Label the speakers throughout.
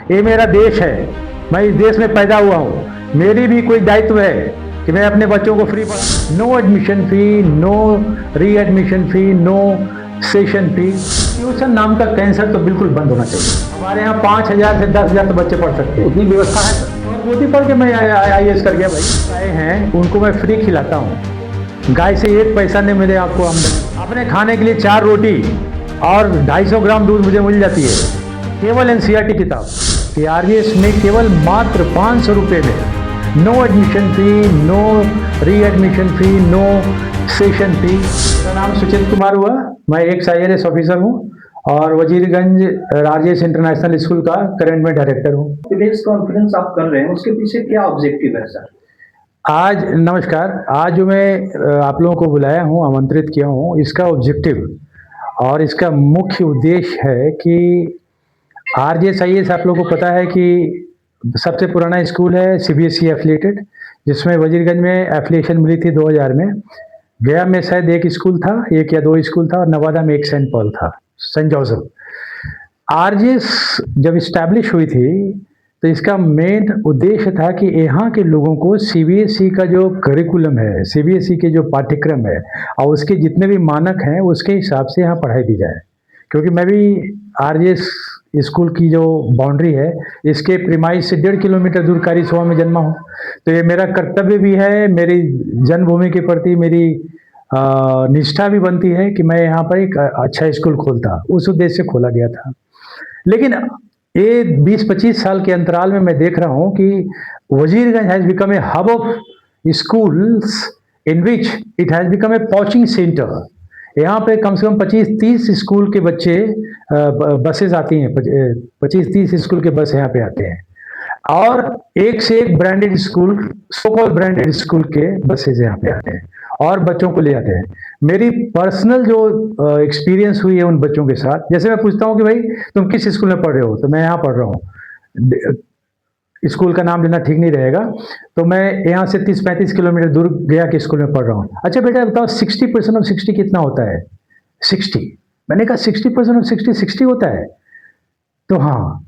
Speaker 1: ये मेरा देश है, मैं इस देश में पैदा हुआ हूँ, मेरी भी कोई दायित्व है कि मैं अपने बच्चों को फ्री पढ़ा। नो एडमिशन फी, नो री एडमिशन फी, नो सेशन फी। ट्यूशन नाम का कैंसर तो बिल्कुल बंद होना चाहिए। हमारे यहाँ 5,000 से 10,000 तो बच्चे पढ़ सकते हैं, उतनी व्यवस्था है सर। और मोदी पढ़ के मैं IAS कर गया भाई। गाय हैं उनको मैं फ्री खिलाता हूँ, गाय से 1 पैसा नहीं मिले आपको आमदनी। अपने खाने के लिए 4 रोटी और 250 ग्राम दूध मुझे मिल जाती है। केवल NCERT किताब कि RGS में केवल मात्र 500 रुपये में नो एडमिशन फी, नो री एडमिशन फी, नो सेशन फी। मेरा नाम सुचित कुमार हुआ, मैं एक IAS ऑफिसर हूँ और वजीरगंज RGS इंटरनेशनल स्कूल का करंट में डायरेक्टर हूँ।
Speaker 2: प्रेस कॉन्फ्रेंस आप कर रहे हैं, उसके पीछे क्या ऑब्जेक्टिव है सर?
Speaker 1: आज नमस्कार, आज जो मैं आप लोगों को बुलाया हूँ, आमंत्रित किया हूँ, इसका ऑब्जेक्टिव और इसका मुख्य उद्देश्य है कि RGS IAS आप लोगों को पता है कि सबसे पुराना स्कूल है CBSE एफिलिएटेड, जिसमें वजीरगंज में एफिलिएशन मिली थी 2000 में। गया में शायद 1 स्कूल था, 1 या 2 स्कूल था, और नवादा में 1 सेंट पॉल था, सेंट जोसेफ। RGS जब इस्टेब्लिश हुई थी तो इसका मेन उद्देश्य था कि यहाँ के लोगों को CBSE का जो करिकुलम है, CBSE के जो पाठ्यक्रम है और उसके जितने भी मानक हैं उसके हिसाब से यहाँ पढ़ाई दी जाए। क्योंकि मैं भी RGS स्कूल की जो बाउंड्री है, इसके प्रीमाइस से 1.5 किलोमीटर दूर कारिसोवा में जन्मा हूँ, तो ये मेरा कर्तव्य भी है, मेरी जन्मभूमि के प्रति मेरी निष्ठा भी बनती है कि मैं यहाँ पर एक अच्छा स्कूल खोलता। उस उद्देश्य से खोला गया था। लेकिन ये 20-25 साल के अंतराल में मैं देख रहा हूँ कि Wazirganj has become a hub of schools in which it has become a coaching centre. यहाँ पे कम से कम 25-30 स्कूल के बच्चे बसेस आती हैं, 25-30 स्कूल के बस यहाँ पे आते हैं और एक से एक branded school, so called branded school के बसेस यहाँ पे आते हैं और बच्चों को ले आते हैं। मेरी पर्सनल जो एक्सपीरियंस हुई है उन बच्चों के साथ, जैसे मैं पूछता हूँ कि भाई तुम किस स्कूल में पढ़ रहे हो, तो मैं यहाँ पढ़ रहा हूँ, स्कूल का नाम लेना ठीक नहीं रहेगा, तो मैं यहाँ से 30-35 किलोमीटर दूर गया के स्कूल में पढ़ रहा हूँ। अच्छा बेटा बताओ 60% ऑफ 60 कितना होता है? 60। मैंने कहा 60% ऑफ 60 होता है? तो हाँ।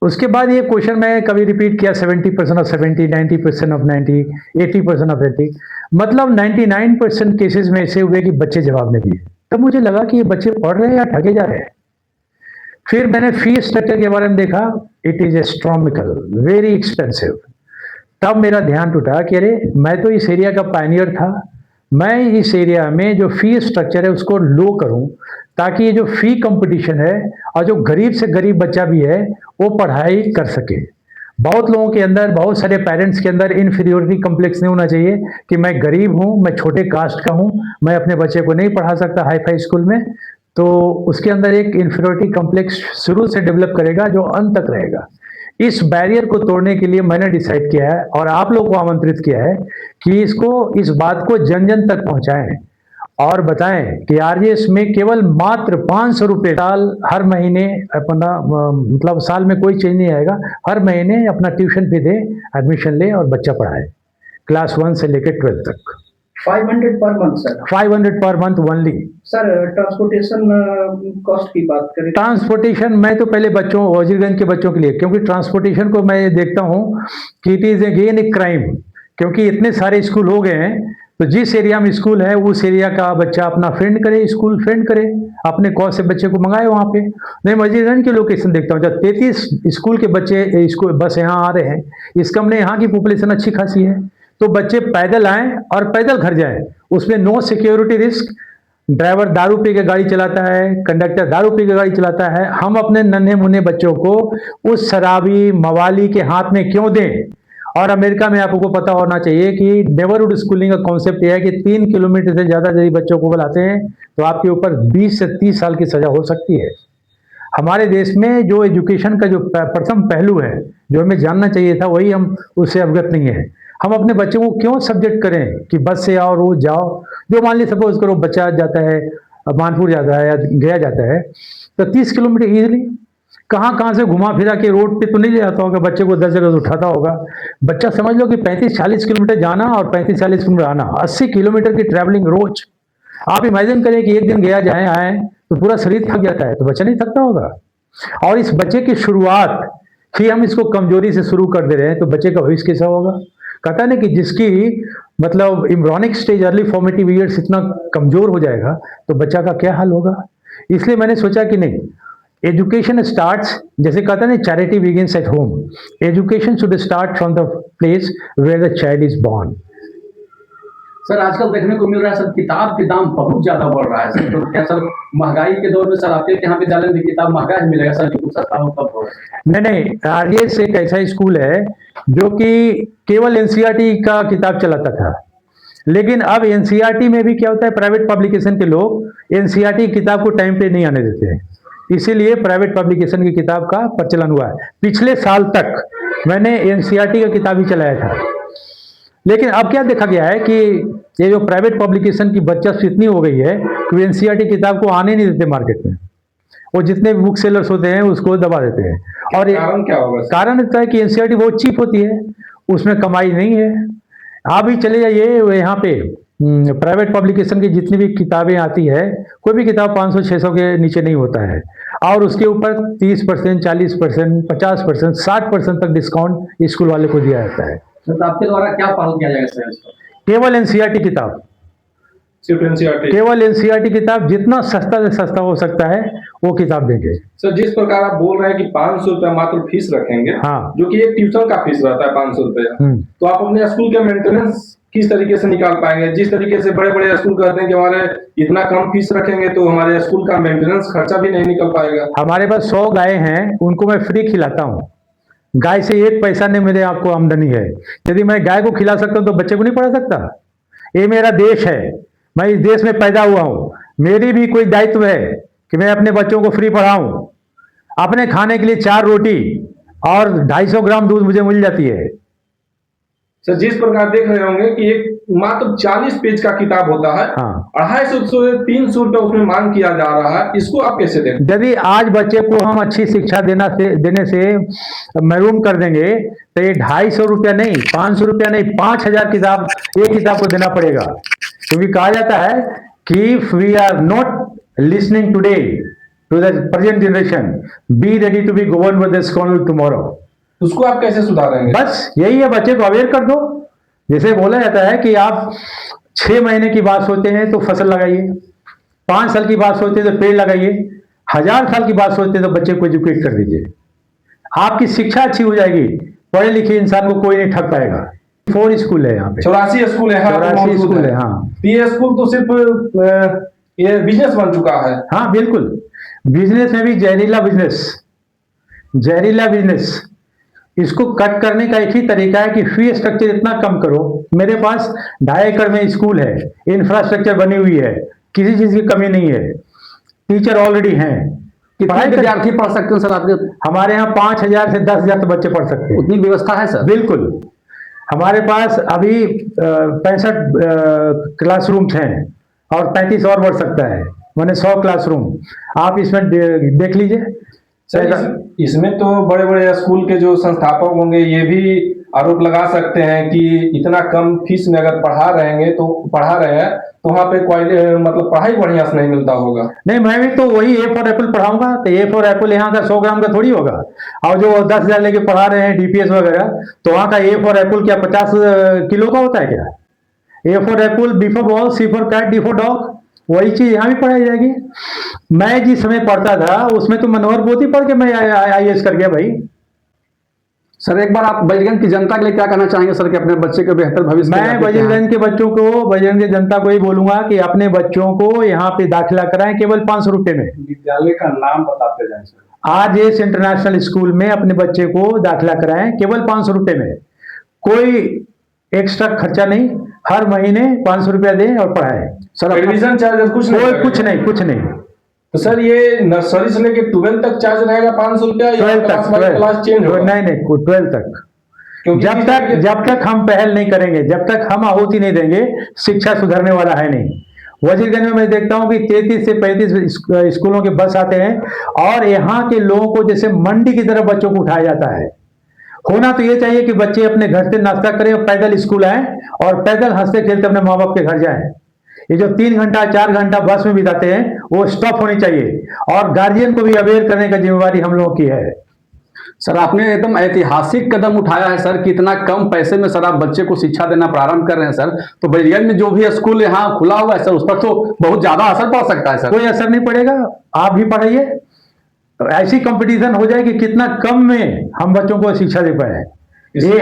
Speaker 1: उसके बाद ये क्वेश्चन मैं कभी रिपीट किया, 70% ऑफ 70, 90% ऑफ 90, 80% ऑफ 80, मतलब 99% केसेस में ऐसे हुए कि बच्चे जवाब नहीं दिए। तब मुझे लगा कि ये बच्चे पढ़ रहे हैं या ठगे जा रहे हैं। फिर मैंने फी स्ट्रक्चर के बारे में देखा, it is astronomical, very expensive. तब मेरा ध्यान टूटा कि अरे मैं तो इस एरिया का पायनियर था, मैं इस एरिया में जो फी स्ट्रक्चर है उसको लो करूं ताकि ये जो फी कंपटीशन है और जो गरीब से गरीब बच्चा भी है वो पढ़ाई कर सके। बहुत लोगों के अंदर, बहुत सारे पेरेंट्स के अंदर इन्फीरियोरिटी कम्प्लेक्स नहीं होना चाहिए कि मैं गरीब हूं, मैं छोटे कास्ट का हूं, मैं अपने बच्चे को नहीं पढ़ा सकता हाई फाई स्कूल में। तो उसके अंदर एक इन्फीरियोरिटी कम्प्लेक्स शुरू से डेवलप करेगा जो अंत तक रहेगा। इस बैरियर को तोड़ने के लिए मैंने डिसाइड किया है और आप लोग को आमंत्रित किया है कि इस बात को जन जन तक पहुंचाएं और बताएं कि RGS में केवल मात्र 500 रुपये साल, हर महीने अपना, मतलब साल में कोई चेंज नहीं आएगा, हर महीने अपना ट्यूशन फी दे, एडमिशन ले और बच्चा पढ़ाए, क्लास 1 से लेकर 12 तक।
Speaker 2: 500 per month sir?
Speaker 1: 500 per month only
Speaker 2: sir. Transportation cost की बात करें,
Speaker 1: ट्रांसपोर्टेशन मैं तो पहले बच्चों, वजीरगंज के बच्चों के लिए, क्योंकि ट्रांसपोर्टेशन को मैं देखता हूँ कि it is again a crime, क्योंकि इतने सारे स्कूल हो गए हैं, तो जिस एरिया में स्कूल है उस एरिया का बच्चा अपना फ्रेंड करे, स्कूल फ्रेंड करे, अपने कॉस्ट से बच्चे को मंगाए वहाँ पे। मैं वजीरगंज के लोकेशन देखता हूँ, जब 33 स्कूल के बच्चे स्कूल बस यहाँ आ रहे हैं, इसका हमने यहाँ की पॉपुलेशन अच्छी खासी है, तो बच्चे पैदल आएँ और पैदल घर जाएँ, उसमें नो सिक्योरिटी रिस्क। ड्राइवर दारू पी के गाड़ी चलाता है, कंडक्टर दारू पी के गाड़ी चलाता है, हम अपने नन्हे मुन्ने बच्चों को उस शराबी मवाली के हाथ में क्यों दें? और अमेरिका में आपको पता होना चाहिए कि नेबरहुड स्कूलिंग का कॉन्सेप्ट यह है कि 3 किलोमीटर से ज़्यादा यदि बच्चों को बुलाते हैं तो आपके ऊपर 20 से 30 साल की सज़ा हो सकती है। हमारे देश में जो एजुकेशन का जो प्रथम पहलू है, जो हमें जानना चाहिए था, वही हम उससे अवगत नहीं है। हम अपने बच्चों को क्यों सब्जेक्ट करें कि बस से आओ, रोज जाओ। जो मान ली सपोज करो बच्चा जाता है, मानपुर जाता है या गया जाता है, तो 30 किलोमीटर ईजिली कहाँ से घुमा फिरा के रोड पे तो नहीं ले जाता होगा, बच्चे को 10 जगह उठाता होगा। बच्चा समझ लो कि 35-40 किलोमीटर जाना और 35-40 किलोमीटर आना, 80 किलोमीटर की ट्रैवलिंग रोज। आप इमेजिन करें कि एक दिन गया आए तो पूरा शरीर थक जाता है, तो बच्चा नहीं थकता होगा। और इस बच्चे की शुरुआत फिर हम इसको कमजोरी से शुरू कर दे रहे हैं तो बच्चे का भविष्य कैसा होगा। कहता है ना कि जिसकी मतलब embryonic stage early formative years इतना कमजोर हो जाएगा तो बच्चा का क्या हाल होगा। इसलिए मैंने सोचा कि नहीं, एजुकेशन स्टार्ट्स, जैसे कहता है ना charity begins at home, education should start from the place where the child is born.
Speaker 3: Sir आजकल देखने को मिल रहा है सर, किताब के दाम बहुत ज्यादा बढ़ रहा है सर, तो क्या सर महंगाई के दौर में सर आपके यहाँ विद्यालय में किताब महंगा ही मिलेगा सर, कि कुछ सस्ता हो कब हो?
Speaker 1: नहीं, आरएस एक ऐसा स्कूल है जो कि केवल एनसीईआरटी का किताब चलाता था, लेकिन अब एनसीईआरटी में भी क्या होता है, प्राइवेट पब्लिकेशन के लोग एनसीईआरटी की किताब को टाइम पे नहीं आने देते हैं, इसीलिए प्राइवेट पब्लिकेशन की किताब का प्रचलन हुआ है। पिछले साल तक मैंने एनसीईआरटी का किताब ही चलाया था, लेकिन अब क्या देखा गया है कि ये जो प्राइवेट पब्लिकेशन की वर्चस्व इतनी हो गई है कि वो एनसीईआरटी किताब को आने नहीं देते मार्केट में, वो जितने भी बुक सेलर्स होते हैं उसको दबा देते हैं। और
Speaker 2: कारण क्या होगा?
Speaker 1: कारण इतना है कि एनसीईआरटी बहुत चीप होती है, उसमें कमाई नहीं है। आप भी चले जाइए यहाँ पे प्राइवेट पब्लिकेशन की जितनी भी किताबें आती है, कोई भी किताब 500-600 के नीचे नहीं होता है, और उसके ऊपर 30%, 40%, 50%, 60% तक डिस्काउंट स्कूल वाले को दिया जाता है।
Speaker 3: तो आपके द्वारा क्या पहल किया जाएगा सर इसको?
Speaker 1: केवल एनसीईआरटी किताब,
Speaker 2: सिर्फ एनसीईआरटी?
Speaker 1: केवल एनसीईआरटी किताब, जितना सस्ता से सस्ता हो सकता है वो किताब देंगे।
Speaker 4: सर जिस प्रकार आप बोल रहे हैं कि 500 रुपया मात्र फीस रखेंगे,
Speaker 1: हाँ,
Speaker 4: जो कि एक ट्यूशन का फीस रहता है 500 रुपया, तो आप अपने स्कूल के मेंटेनेंस किस तरीके से निकाल पाएंगे? जिस तरीके से बड़े बड़े स्कूल कहते हैं कि हमारे इतना कम फीस रखेंगे तो हमारे स्कूल का मेंटेनेंस खर्चा भी नहीं निकल पाएगा।
Speaker 1: हमारे पास 100 गाय हैं, उनको मैं फ्री खिलाता हूँ, गाय से 1 पैसा नहीं मेरे आपको आमदनी है। यदि मैं गाय को खिला सकता हूँ तो बच्चे को नहीं पढ़ा सकता। ये मेरा देश है, मैं इस देश में पैदा हुआ हूँ, मेरी भी कोई दायित्व है कि मैं अपने बच्चों को फ्री पढ़ाऊं। अपने खाने के लिए 4 रोटी और 250 ग्राम दूध मुझे मिल जाती है।
Speaker 4: सर जिस प्रकार देख रहे होंगे कि एक मात्र 40 पेज का किताब होता है,
Speaker 1: हाँ,
Speaker 4: 250 से 300 रुपया उसमें मांग किया जा रहा है, इसको आप कैसे देखें?
Speaker 1: यदि आज बच्चे को हम अच्छी शिक्षा देने से महरूम कर देंगे तो ये 250 रुपया नहीं, 500 रुपया नहीं, 5000 किताब एक किताब को देना पड़ेगा। क्योंकि कहा जाता है कि if we are not listening today to the present generation, be ready to be govern with the scholar tomorrow.
Speaker 4: उसको आप कैसे सुधारेंगे?
Speaker 1: बस यही है, बच्चे को अवेयर कर दो। जैसे बोला जाता है कि आप 6 महीने की बात सोचते हैं तो फसल लगाइए, 5 साल की बात सोचते हैं तो पेड़ लगाइए, 1000 साल की बात सोचते हैं तो बच्चे को एजुकेट कर दीजिए। आपकी शिक्षा अच्छी हो जाएगी, पढ़े लिखे इंसान को कोई नहीं ठग पाएगा। 4 स्कूल है यहाँ पे,
Speaker 4: 84 स्कूल है,
Speaker 1: 84 स्कूल है। हाँ,
Speaker 4: ये स्कूल तो सिर्फ ये बिजनेस बन चुका है।
Speaker 1: हाँ बिल्कुल, बिजनेस में भी जहरीला बिजनेस, इसको कट करने का एक ही तरीका है कि फी स्ट्रक्चर इतना कम करो। मेरे पास 2.5 एकड़ में स्कूल है, इंफ्रास्ट्रक्चर बनी हुई है, किसी चीज की कमी नहीं है, टीचर ऑलरेडी हैं।
Speaker 3: कितने विद्यार्थी पढ़ सकते हैं सर आपके?
Speaker 1: हमारे यहाँ 5000 से 10,000 तो बच्चे पढ़ सकते हैं।
Speaker 3: उतनी व्यवस्था है सर?
Speaker 1: बिल्कुल, हमारे पास अभी 65 क्लासरूम्स हैं और 35 और बढ़ सकता है, मैंने 100 क्लासरूम आप इसमें देख लीजिए।
Speaker 4: सर इसमें तो बड़े बड़े स्कूल के जो संस्थापक होंगे ये भी आरोप लगा सकते हैं कि इतना कम फीस में अगर पढ़ा रहे हैं तो वहाँ पे मतलब पढ़ाई बढ़िया से नहीं मिलता होगा।
Speaker 1: नहीं, मैं भी तो वही ए फॉर एप्पल पढ़ाऊंगा, तो ए फॉर एप्पल यहाँ का 100 ग्राम का थोड़ी होगा, और जो 10,000 लेके पढ़ा रहे हैं डीपीएस वगैरह, तो वहाँ का ए फॉर एप्पल क्या 50 किलो का होता है क्या? A for apple, B for ball, C for cat, D for dog, वही चीज यहाँ भी पढ़ाई जाएगी। मैं जिस समय पढ़ता था उसमें तो मनोहर पोथी पढ़ के मैं IAS कर गया भाई।
Speaker 3: सर एक बार आप बजरंग की जनता के लिए क्या कहना चाहेंगे सर, कि अपने बच्चे के बेहतर भविष्य?
Speaker 1: मैं बजरंग के बच्चों को, बजरंग की जनता को ही बोलूंगा कि अपने बच्चों को यहाँ पे दाखिला कराएं केवल 500 रुपए में।
Speaker 2: विद्यालय का नाम बताते जाएं सर।
Speaker 1: आरजेएस इंटरनेशनल स्कूल में अपने बच्चे को दाखिला कराएं केवल 500 रुपए में, कोई एक्स्ट्रा खर्चा नहीं, हर महीने 500 रुपया दें और पढ़ाएं।
Speaker 4: सर एडमिशन चार्ज कुछ
Speaker 1: नहीं।
Speaker 4: तो सर ये नर्सरी से लेके 12 तक चार्ज रहेगा 500 रुपया,
Speaker 1: 12 तक,
Speaker 4: क्लास चेंज होगा?
Speaker 1: नहीं 12 तक। जब तक हम पहल नहीं करेंगे, जब तक हम आहुति नहीं देंगे, शिक्षा सुधरने वाला है नहीं। वजीरगंज में मैं देखता हूँ कि 33 से 35 स्कूलों के बस आते हैं और यहाँ के लोगों को जैसे मंडी की तरफ बच्चों को उठाया जाता है। होना तो ये चाहिए कि बच्चे अपने घर से नाश्ता करें और पैदल स्कूल आए और पैदल हंसते खेलते अपने माँ बाप के घर जाएं। ये जो 3 घंटा 4 घंटा बस में बिताते हैं वो स्टॉप होनी चाहिए, और गार्जियन को भी अवेयर करने का जिम्मेवारी हम लोगों की है।
Speaker 3: सर आपने एकदम ऐतिहासिक कदम उठाया है सर कि इतना कम पैसे में सर आप बच्चे को शिक्षा देना प्रारंभ कर रहे हैं सर। तो बलिया में जो भी स्कूल यहाँ खुला हुआ है सर उस पर तो बहुत ज्यादा असर पड़ सकता है सर।
Speaker 1: कोई असर नहीं पड़ेगा, आप भी पढ़ाइए। ऐसी कंपटीशन हो जाए कि कितना कम में हम बच्चों को शिक्षा दे पाए। ये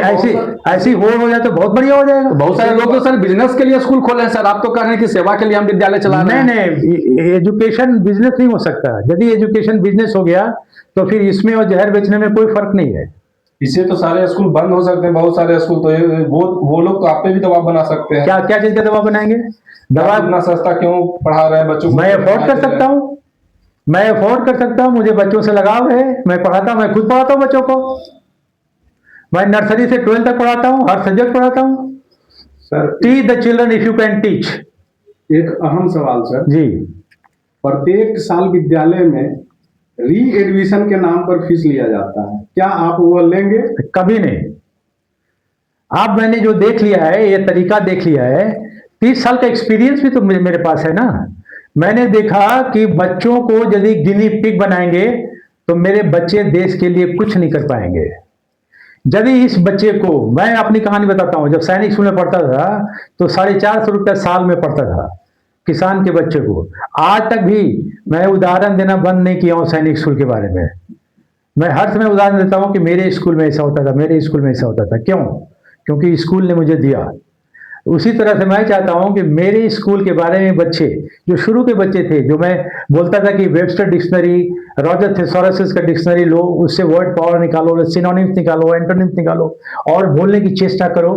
Speaker 1: ऐसी हो जाए तो बहुत बढ़िया हो जाएगा।
Speaker 3: बहुत सारे लोग तो सर बिजनेस के लिए स्कूल खोले हैं सर, आप तो कह रहे हैं कि सेवा के लिए हम विद्यालय चला रहे हैं।
Speaker 1: नहीं, एजुकेशन बिजनेस नहीं हो सकता। यदि एजुकेशन बिजनेस हो गया तो फिर इसमें और जहर बेचने में कोई फर्क नहीं है।
Speaker 4: इससे तो सारे स्कूल बंद हो सकते हैं, बहुत सारे स्कूल तो वो लोग तो आप पे भी दबाव बना सकते हैं।
Speaker 1: क्या क्या चीज का दबाव बनाएंगे?
Speaker 4: दबाव इतना सस्ता क्यों पढ़ा रहे हैं बच्चों को?
Speaker 1: मैं अफोर्ड कर सकता हूँ, मैं अफोर्ड कर सकता हूँ, मुझे बच्चों से लगाव है, मैं पढ़ाता हूँ, मैं खुद पढ़ाता हूँ बच्चों को। मैं नर्सरी से 12th तक पढ़ाता हूँ, हर सब्जेक्ट पढ़ाता हूँ।
Speaker 2: Sir
Speaker 1: teach the children if you can teach.
Speaker 2: एक अहम सवाल सर,
Speaker 1: जी,
Speaker 2: प्रत्येक साल विद्यालय में री एडमिशन के नाम पर फीस लिया जाता है, क्या आप वो लेंगे?
Speaker 1: कभी नहीं। आप मैंने जो देख लिया है, ये तरीका देख लिया है, 30 साल का एक्सपीरियंस भी तो मेरे पास है ना। मैंने देखा कि बच्चों को यदि गिनी पिग बनाएंगे तो मेरे बच्चे देश के लिए कुछ नहीं कर पाएंगे। यदि इस बच्चे को, मैं अपनी कहानी बताता हूँ, जब सैनिक स्कूल में पढ़ता था तो 450 रुपया साल में पढ़ता था किसान के बच्चे को। आज तक भी मैं उदाहरण देना बंद नहीं किया हूँ सैनिक स्कूल के बारे में। मैं हर समय उदाहरण देता हूँ कि मेरे स्कूल में ऐसा होता था, मेरे स्कूल में ऐसा होता था। क्यों? क्योंकि स्कूल ने मुझे दिया। उसी तरह से मैं चाहता हूं कि मेरे स्कूल के बारे में बच्चे, जो शुरू के बच्चे थे, जो मैं बोलता था कि वेबस्टर डिक्शनरी, रॉजर थेसोरसिस का डिक्शनरी लो, उससे वर्ड पावर निकालो, सिनोनिम्स निकालो, एंटोनिम्स निकालो और बोलने की चेष्टा करो,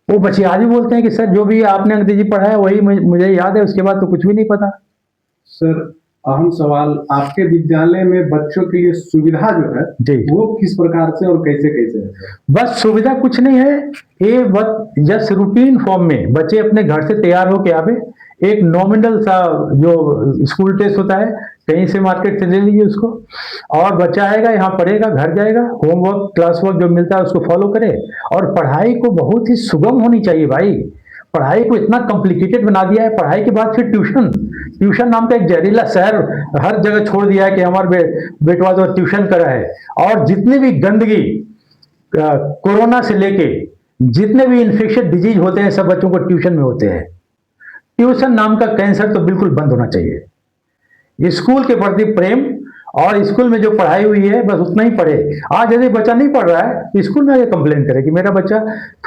Speaker 1: वो बच्चे आज भी बोलते हैं कि सर जो भी आपने अंग्रेजी पढ़ा है वही मुझे याद है, उसके बाद तो कुछ भी नहीं पता।
Speaker 2: सर अहम सवाल, आपके विद्यालय में बच्चों के लिए सुविधा जो है
Speaker 1: जी,
Speaker 2: वो किस प्रकार से और कैसे कैसे है सर?
Speaker 1: बस सुविधा कुछ नहीं है, ये बस जस्ट रूटीन फॉर्म में बच्चे अपने घर से तैयार होके आवे। एक नॉमिनल सा जो स्कूल टेस्ट होता है, कहीं से मार्केट से ले लीजिए उसको, और बच्चा आएगा, यहाँ पढ़ेगा, घर जाएगा, होमवर्क क्लास वर्क जो मिलता है उसको फॉलो करे। और पढ़ाई को बहुत ही सुगम होनी चाहिए भाई। पढ़ाई को इतना कॉम्प्लिकेटेड बना दिया है। पढ़ाई के बाद फिर ट्यूशन नाम का एक जहरीला शहर हर जगह छोड़ दिया है कि हमारे बेटवा तो ट्यूशन करा है। और जितनी भी गंदगी, कोरोना से लेके जितने भी इन्फेक्शन डिजीज होते हैं सब बच्चों को ट्यूशन में होते हैं। ट्यूशन नाम का कैंसर तो बिल्कुल बंद होना चाहिए। स्कूल के प्रति प्रेम, और स्कूल में जो पढ़ाई हुई है बस उतना ही पढ़े। आज यदि बच्चा नहीं पढ़ रहा है तो स्कूल में आगे कंप्लेन करे कि मेरा बच्चा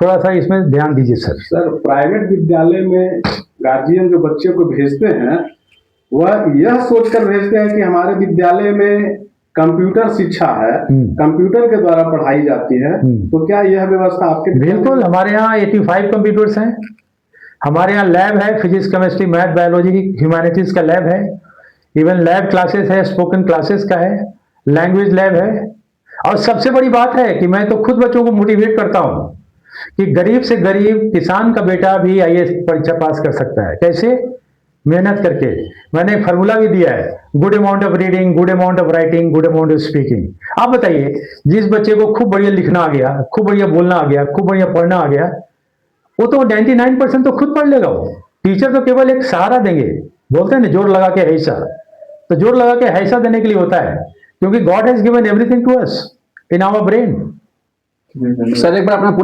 Speaker 1: थोड़ा सा इसमें ध्यान दीजिए सर।
Speaker 2: सर प्राइवेट विद्यालय में गार्जियन जो बच्चे को भेजते हैं वह यह सोचकर भेजते हैं कि हमारे विद्यालय में कंप्यूटर शिक्षा है, कंप्यूटर के द्वारा पढ़ाई जाती है, तो क्या यह व्यवस्था आपके?
Speaker 1: बिल्कुल, हमारे यहाँ 85 कंप्यूटर्स हैं। हमारे यहाँ लैब है, physics, chemistry, math, biology, humanities का लैब है। इवन लैब क्लासेस है, स्पोकन क्लासेस का है, लैंग्वेज लैब है। और सबसे बड़ी बात है कि मैं तो खुद बच्चों को मोटिवेट करता हूं कि गरीब से गरीब किसान का बेटा भी आईएएस परीक्षा पास कर सकता है। कैसे? मेहनत करके। मैंने एक फार्मूला भी दिया है, good amount of reading, good amount of writing, good amount of speaking. आप बताइए, जिस बच्चे को खूब बढ़िया लिखना आ गया, खूब बढ़िया बोलना आ गया, खूब बढ़िया पढ़ना आ गया, वो तो 99% तो खुद पढ़ लेगा। वो टीचर तो केवल एक सहारा देंगे। बोलते हैं ना, जोर लगा के हैसा, तो जोर लगा के हैसा देने के लिए होता है, क्योंकि God has given everything to us in our brain.
Speaker 3: Sir एक बार अपना पूरा